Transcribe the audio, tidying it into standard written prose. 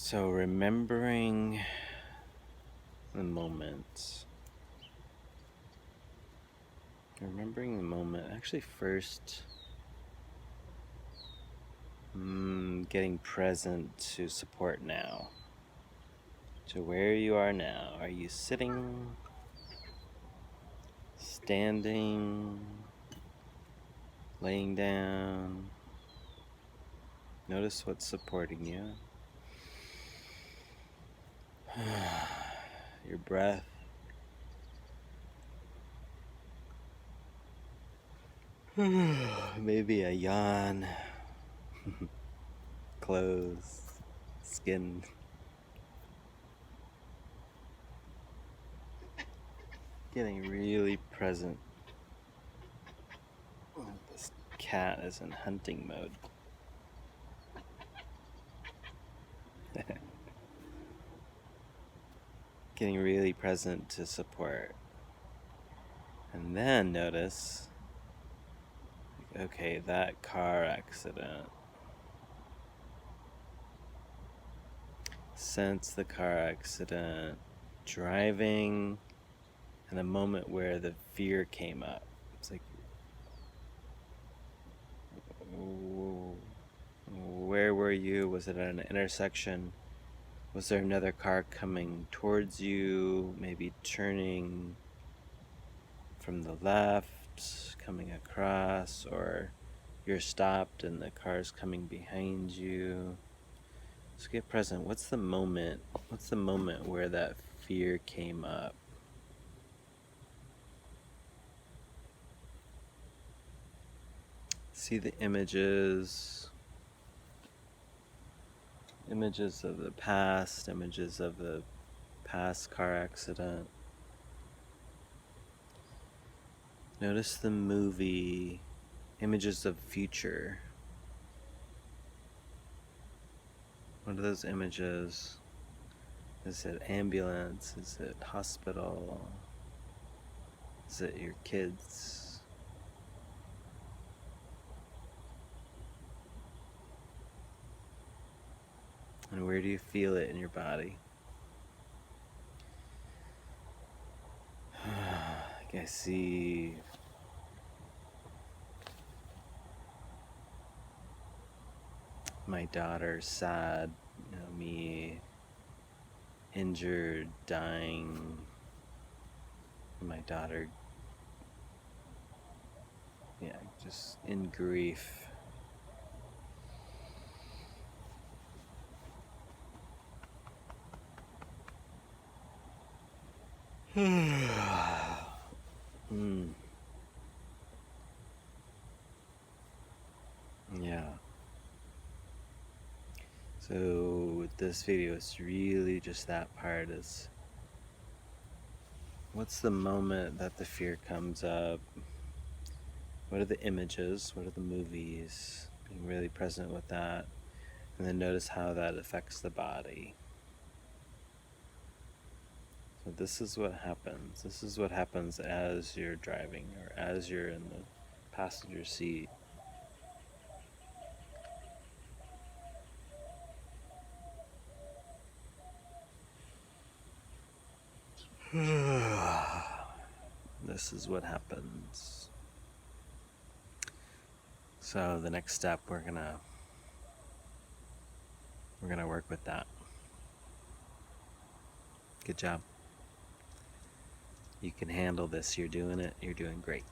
So remembering the moment. Actually, first, getting present to support now. To where you are now. Are you sitting? Standing? Laying down? Notice what's supporting you. Your breath. Maybe a yawn. Clothes. Skin. Getting really present. This cat is in hunting mode. Getting really present to support. And then notice, okay, that car accident. Sense the car accident, driving, and a moment where the fear came up. It's like, where were you? Was it at an intersection? Was there another car coming towards you, maybe turning from the left, coming across, or you're stopped and the car's coming behind you? So get present. What's the moment? What's the moment where that fear came up? See the images of the past, images of the past car accident. Notice the movie, images of future. What are those images? Is it ambulance? Is it hospital? Is it your kids? And where do you feel it in your body? I see my daughter sad, me injured, dying, my daughter, just in grief. Yeah. So with this video, it's really just that part is, what's the moment that the fear comes up? What are the images? What are the movies? Being really present with that. And then notice how that affects the body. So this is what happens. This is what happens as you're driving or as you're in the passenger seat. This is what happens. So the next step, we're gonna work with that. Good job. You can handle this. You're doing it. You're doing great.